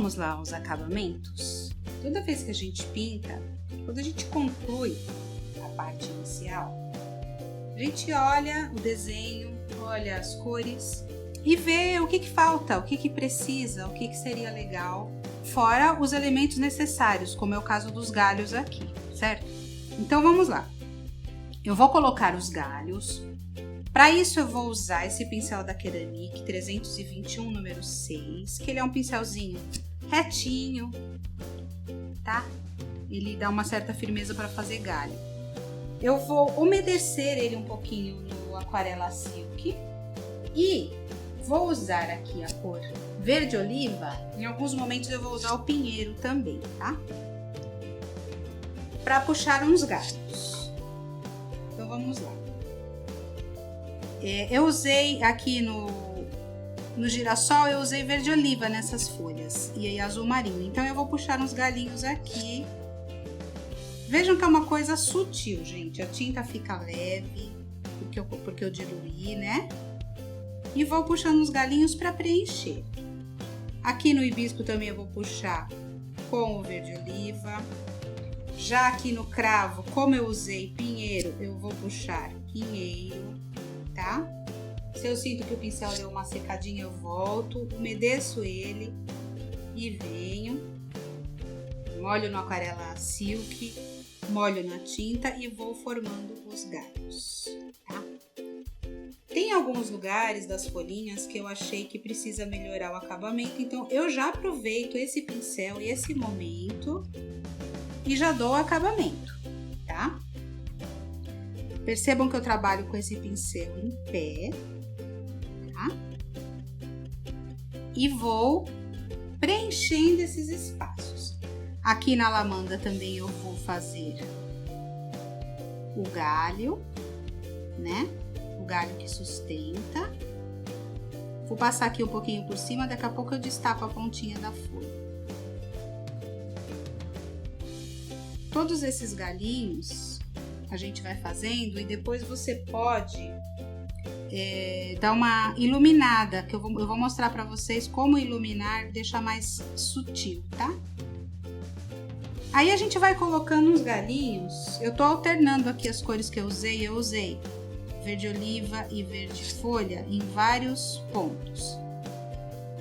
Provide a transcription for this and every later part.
vamos lá aos acabamentos. Toda vez que a gente pinta, quando a gente conclui a parte inicial, a gente olha o desenho, olha as cores e vê o que falta, o que precisa, o que seria legal, fora os elementos necessários, como é o caso dos galhos aqui, certo? Então vamos lá. Eu vou colocar os galhos. Para isso eu vou usar esse pincel da Keramic 321 número 6, que ele é um pincelzinho retinho, tá? Ele dá uma certa firmeza para fazer galho. Eu vou umedecer ele um pouquinho no Aquarela Silk e vou usar aqui a cor verde oliva. Em alguns momentos eu vou usar o pinheiro também, tá? Para puxar uns galhos. Então vamos lá. Eu usei aqui no girassol, eu usei verde oliva nessas folhas e aí azul marinho. Então eu vou puxar uns galinhos aqui. Vejam que é uma coisa sutil, gente. A tinta fica leve, porque eu diluí, né? E vou puxando uns galinhos para preencher. Aqui no hibisco também eu vou puxar com o verde oliva. Já aqui no cravo, como eu usei pinheiro, eu vou puxar pinheiro, tá? Se eu sinto que o pincel deu uma secadinha, eu volto, umedeço ele e venho, molho no Aquarela Silk, molho na tinta e vou formando os galhos, tá? Tem alguns lugares das folhinhas que eu achei que precisa melhorar o acabamento, então eu já aproveito esse pincel e esse momento e já dou o acabamento, tá? Percebam que eu trabalho com esse pincel em pé, tá? E vou preenchendo esses espaços. Aqui na lamanda também eu vou fazer o galho, né? O galho que sustenta. Vou passar aqui um pouquinho por cima, daqui a pouco eu destaco a pontinha da folha. Todos esses galinhos a gente vai fazendo e depois você pode dar uma iluminada, que eu vou mostrar para vocês como iluminar, deixar mais sutil, tá? Aí a gente vai colocando uns galinhos. Eu tô alternando aqui as cores que eu usei verde oliva e verde folha em vários pontos.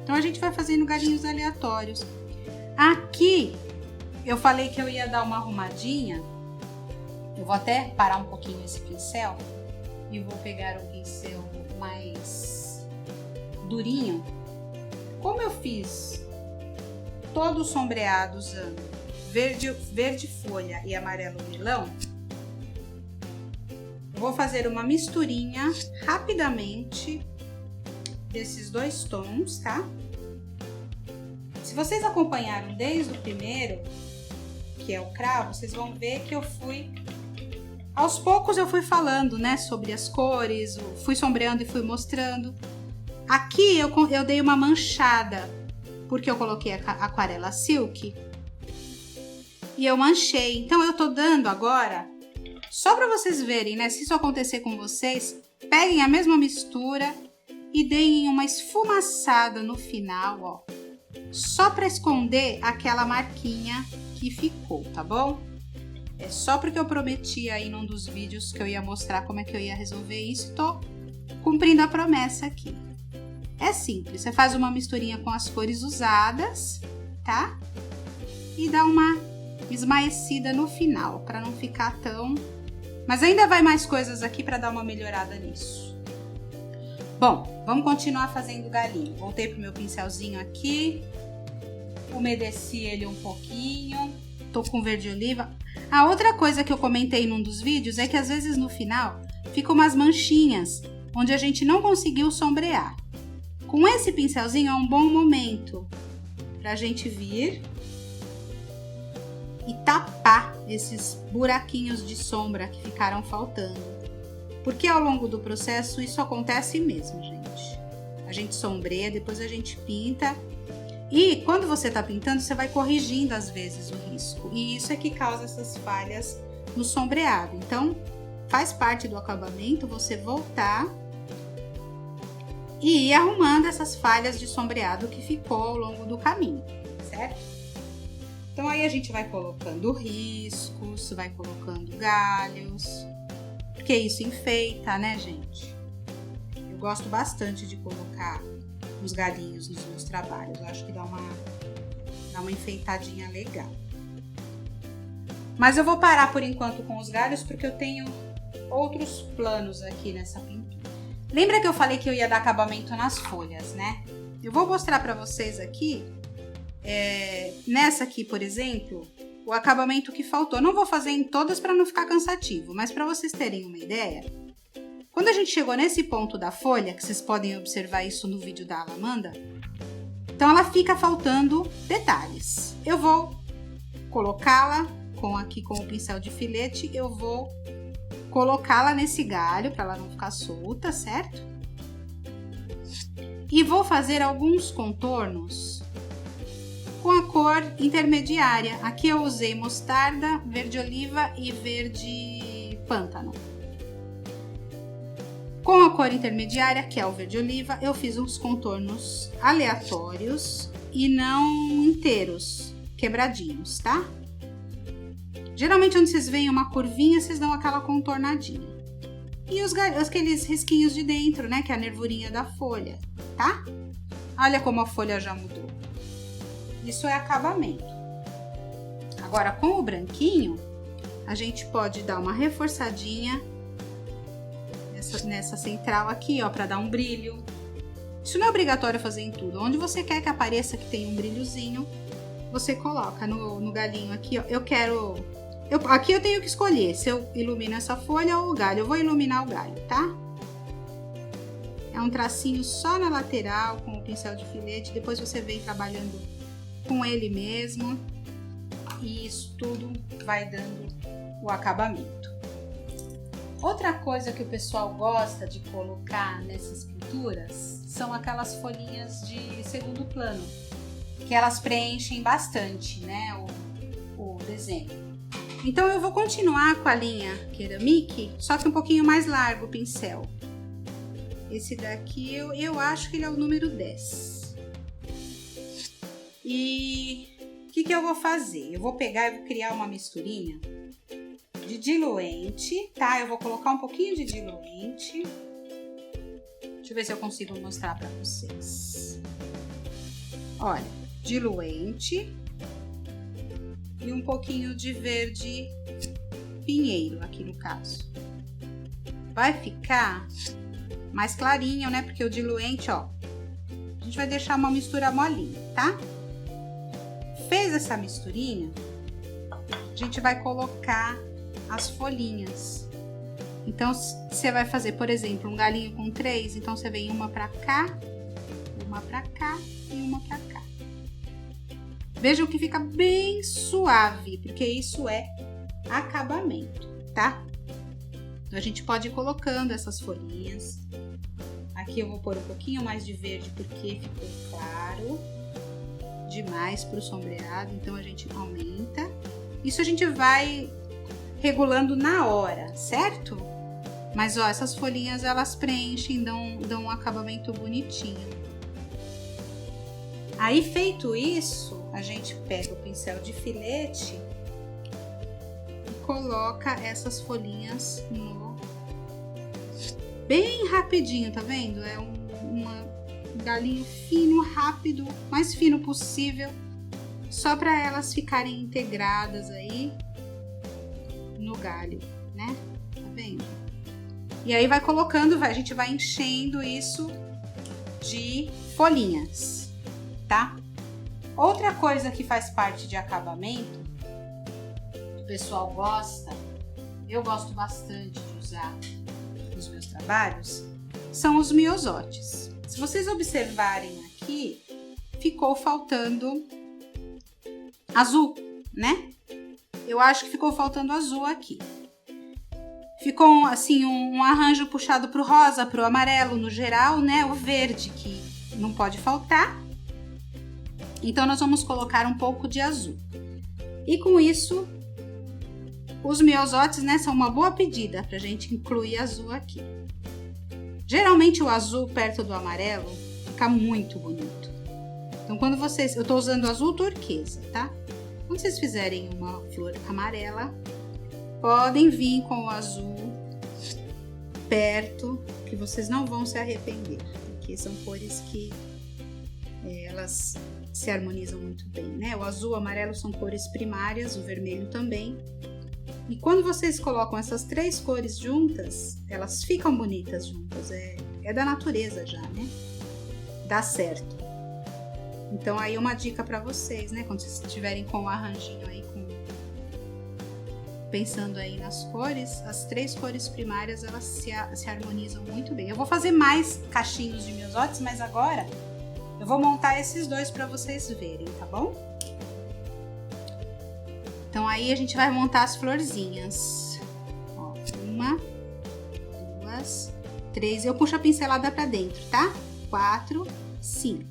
Então a gente vai fazendo galinhos aleatórios. Aqui eu falei que eu ia dar uma arrumadinha. Eu vou até parar um pouquinho esse pincel e vou pegar um pincel mais durinho. Como eu fiz todo o sombreado usando verde folha e amarelo milão, eu vou fazer uma misturinha rapidamente desses dois tons, tá? Se vocês acompanharam desde o primeiro, que é o cravo, vocês vão ver que aos poucos eu fui falando, né, sobre as cores, fui sombreando e fui mostrando. Aqui eu dei uma manchada, porque eu coloquei a Aquarela Silk e eu manchei. Então eu tô dando agora, só para vocês verem, né, se isso acontecer com vocês, peguem a mesma mistura e deem uma esfumaçada no final, ó, só para esconder aquela marquinha que ficou, tá bom? É só porque eu prometi aí num dos vídeos que eu ia mostrar como é que eu ia resolver isso e tô cumprindo a promessa aqui. É simples, você faz uma misturinha com as cores usadas, tá? E dá uma esmaecida no final, para não ficar tão... Mas ainda vai mais coisas aqui para dar uma melhorada nisso. Bom, vamos continuar fazendo o galinho. Voltei pro meu pincelzinho aqui, umedeci ele um pouquinho, tô com verde oliva. A outra coisa que eu comentei num dos vídeos é que às vezes no final ficam umas manchinhas onde a gente não conseguiu sombrear. Com esse pincelzinho é um bom momento pra gente vir e tapar esses buraquinhos de sombra que ficaram faltando. Porque ao longo do processo isso acontece mesmo, gente. A gente sombreia, depois a gente pinta. E quando você tá pintando, você vai corrigindo às vezes o risco. E isso é que causa essas falhas no sombreado. Então, faz parte do acabamento você voltar e ir arrumando essas falhas de sombreado que ficou ao longo do caminho, certo? certo? Então aí a gente vai colocando riscos, vai colocando galhos, porque isso enfeita, né, gente? Eu gosto bastante de colocar uns galhinhos nos meus trabalhos, eu acho que dá uma enfeitadinha legal. Mas eu vou parar por enquanto com os galhos, porque eu tenho outros planos aqui nessa pintura. Lembra que eu falei que eu ia dar acabamento nas folhas, né? Eu vou mostrar pra vocês aqui, nessa aqui, por exemplo, o acabamento que faltou. Não vou fazer em todas para não ficar cansativo, mas para vocês terem uma ideia, quando a gente chegou nesse ponto da folha, que vocês podem observar isso no vídeo da Alamanda, então ela fica faltando detalhes. Eu vou colocá-la aqui com o pincel de filete, eu vou colocá-la nesse galho para ela não ficar solta, certo? E vou fazer alguns contornos com a cor intermediária. Aqui eu usei mostarda, verde oliva e verde pântano. Com a cor intermediária, que é o verde oliva, eu fiz uns contornos aleatórios e não inteiros, quebradinhos, tá? Geralmente, onde vocês veem uma curvinha, vocês dão aquela contornadinha. E aqueles risquinhos de dentro, né, que é a nervurinha da folha, tá? Olha como a folha já mudou. Isso é acabamento. Agora, com o branquinho, a gente pode dar uma reforçadinha nessa central aqui, ó, para dar um brilho. Isso não é obrigatório fazer em tudo. Onde você quer que apareça que tem um brilhozinho, você coloca no galinho aqui, ó. Aqui eu tenho que escolher se eu ilumino essa folha ou o galho. Eu vou iluminar o galho, tá? É um tracinho só na lateral com o pincel de filete. Depois você vem trabalhando com ele mesmo. E isso tudo vai dando o acabamento. Outra coisa que o pessoal gosta de colocar nessas pinturas são aquelas folhinhas de segundo plano, que elas preenchem bastante, né, o desenho. Então eu vou continuar com a linha Ceramic, só que um pouquinho mais largo o pincel. Esse daqui eu acho que ele é o número 10. E o que eu vou fazer? Eu vou pegar e vou criar uma misturinha de diluente, tá? Eu vou colocar um pouquinho de diluente. Deixa eu ver se eu consigo mostrar pra vocês. Olha, diluente e um pouquinho de verde pinheiro aqui no caso. Vai ficar mais clarinho, né? Porque o diluente, ó, a gente vai deixar uma mistura molinha, tá? Fez essa misturinha, a gente vai colocar as folhinhas. Então, você vai fazer, por exemplo, um galinho com 3, então você vem uma pra cá e uma pra cá. Vejam que fica bem suave, porque isso é acabamento, tá? Então, a gente pode ir colocando essas folhinhas. Aqui eu vou pôr um pouquinho mais de verde, porque ficou claro demais pro sombreado, então a gente aumenta. Isso a gente vai regulando na hora, certo? Mas, ó, essas folhinhas, elas preenchem, dão um acabamento bonitinho. Aí, feito isso, a gente pega o pincel de filete e coloca essas folhinhas bem rapidinho, tá vendo? É um galinho fino, rápido, mais fino possível, só para elas ficarem integradas aí no galho, né? Tá vendo? E aí vai colocando, a gente vai enchendo isso de folhinhas, tá? Outra coisa que faz parte de acabamento, o pessoal gosta, eu gosto bastante de usar nos meus trabalhos, são os miosotes. Se vocês observarem aqui, ficou faltando azul, né? Eu acho que ficou faltando azul aqui. Ficou, assim, um arranjo puxado pro rosa, pro amarelo no geral, né? O verde que não pode faltar. Então, nós vamos colocar um pouco de azul. E com isso, os miosotes, né, são uma boa pedida pra gente incluir azul aqui. Geralmente, o azul perto do amarelo fica muito bonito. Então, quando vocês... Eu tô usando azul turquesa, tá? Quando vocês fizerem uma flor amarela, podem vir com o azul perto, que vocês não vão se arrepender. Porque são cores que elas se harmonizam muito bem, né? O azul e o amarelo são cores primárias, o vermelho também. E quando vocês colocam essas três cores juntas, elas ficam bonitas juntas. É da natureza já, né? Dá certo. Então aí uma dica para vocês, né? Quando vocês estiverem com o arranjinho aí, pensando aí nas cores, as três cores primárias, elas se harmonizam muito bem. Eu vou fazer mais cachinhos de miosotis, mas agora eu vou montar esses dois para vocês verem, tá bom? Então aí a gente vai montar as florzinhas. Ó, 1, 2, 3. Eu puxo a pincelada para dentro, tá? 4, 5.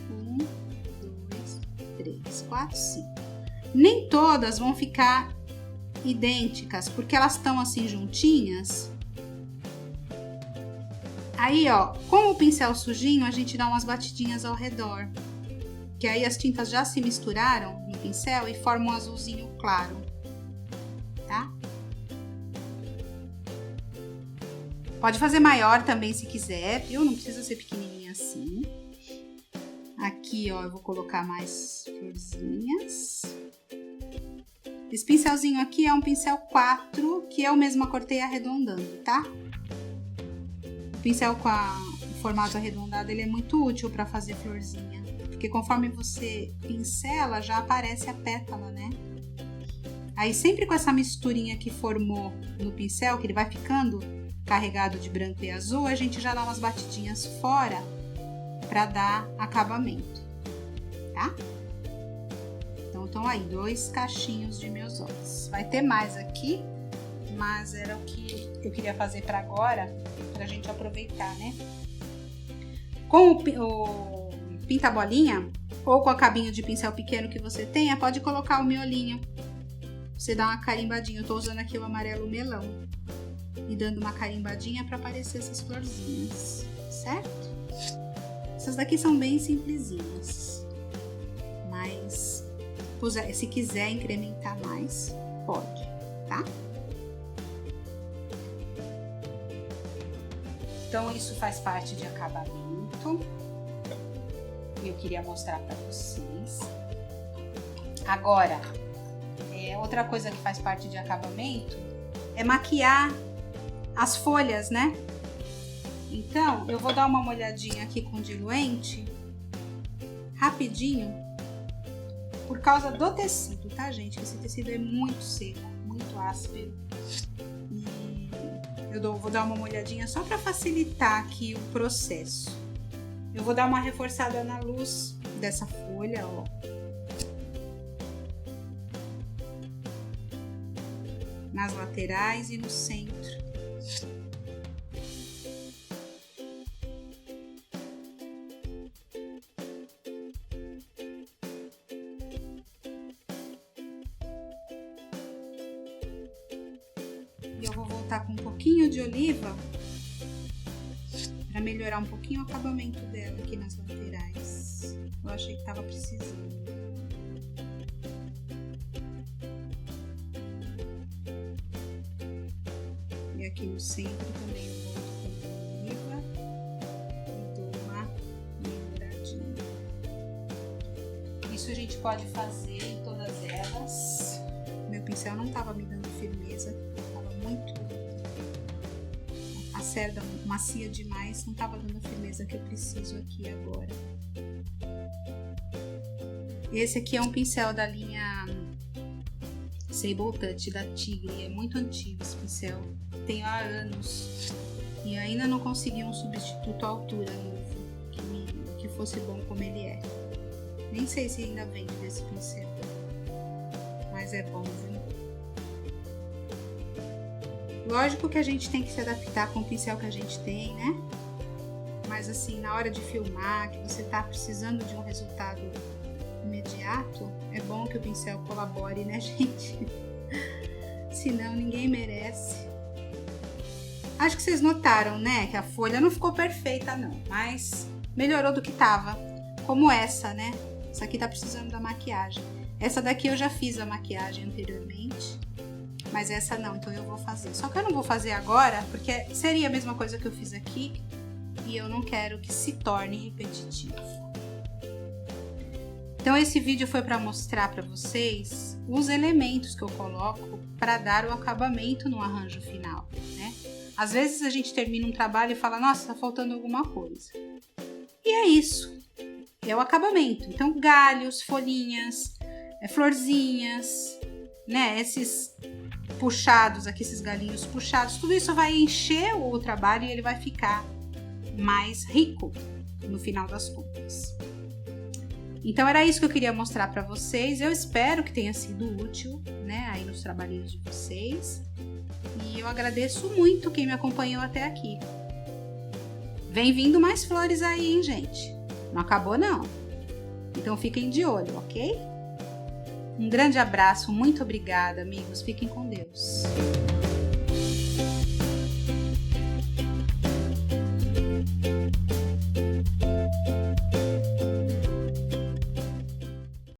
1, 2, 3, 4, 5. Nem todas vão ficar idênticas, porque elas estão assim juntinhas. Aí, ó, com o pincel sujinho, a gente dá umas batidinhas ao redor. Que aí as tintas já se misturaram no pincel e formam um azulzinho claro, tá? Pode fazer maior também se quiser, viu? Não precisa ser pequenininha assim. Aqui, ó, eu vou colocar mais florzinhas. Esse pincelzinho aqui é um pincel 4, que eu mesma cortei arredondando, tá? O pincel com o formato arredondado, ele é muito útil para fazer florzinha. Porque conforme você pincela, já aparece a pétala, né? Aí sempre com essa misturinha que formou no pincel, que ele vai ficando carregado de branco e azul, a gente já dá umas batidinhas fora para dar acabamento, tá? Então, estão aí 2 cachinhos de miosotis. Vai ter mais aqui, mas era o que eu queria fazer para agora, pra gente aproveitar, né? Com o pinta-bolinha, ou com a cabinho de pincel pequeno que você tenha, pode colocar o miolinho. Você dá uma carimbadinha. Eu tô usando aqui o amarelo melão. E dando uma carimbadinha para aparecer essas florzinhas, certo? Essas daqui são bem simplesinhas. Mas, se quiser incrementar mais, pode, tá? Então, isso faz parte de acabamento. Eu queria mostrar para vocês. Agora, outra coisa que faz parte de acabamento é maquiar as folhas, né? Então, eu vou dar uma molhadinha aqui com diluente, rapidinho, por causa do tecido, tá, gente? Esse tecido é muito seco, muito áspero. E vou dar uma molhadinha só para facilitar aqui o processo. Eu vou dar uma reforçada na luz dessa folha, ó. Nas laterais e no centro. E eu vou voltar com um pouquinho de oliva para melhorar um pouquinho o acabamento dela aqui nas laterais. Eu achei que tava precisando. E aqui no centro também eu volto com oliva e dou uma melhoradinha. Isso a gente pode fazer em todas elas. Meu pincel não tava me dando firmeza, tava muito... A cerda macia demais, não tava dando a firmeza que eu preciso aqui agora. Esse aqui é um pincel da linha Sable Touch da Tigre, é muito antigo esse pincel, tenho há anos e ainda não consegui um substituto à altura novo, que fosse bom como ele é. Nem sei se ainda vende desse pincel, mas é bom, viu? Lógico que a gente tem que se adaptar com o pincel que a gente tem, né? Mas assim, na hora de filmar, que você tá precisando de um resultado imediato, é bom que o pincel colabore, né, gente? Senão ninguém merece. Acho que vocês notaram, né, que a folha não ficou perfeita não, mas melhorou do que tava. como essa, né? Essa aqui tá precisando da maquiagem. Essa daqui eu já fiz a maquiagem anteriormente, mas essa não, então eu vou fazer. Só que eu não vou fazer agora, porque seria a mesma coisa que eu fiz aqui e eu não quero que se torne repetitivo. Então esse vídeo foi para mostrar para vocês os elementos que eu coloco para dar o acabamento no arranjo final, né? Às vezes a gente termina um trabalho e fala, nossa, tá faltando alguma coisa. E é isso, é o acabamento. Então galhos, folhinhas, florzinhas, né? Esses puxados aqui, esses galinhos puxados, tudo isso vai encher o trabalho e ele vai ficar mais rico no final das contas. Então era isso que eu queria mostrar para vocês. Eu espero que tenha sido útil, né, aí nos trabalhinhos de vocês. E eu agradeço muito quem me acompanhou até aqui. Vem vindo mais flores aí, hein, gente? Não acabou não. Então fiquem de olho, ok? Um grande abraço, muito obrigada, amigos. Fiquem com Deus.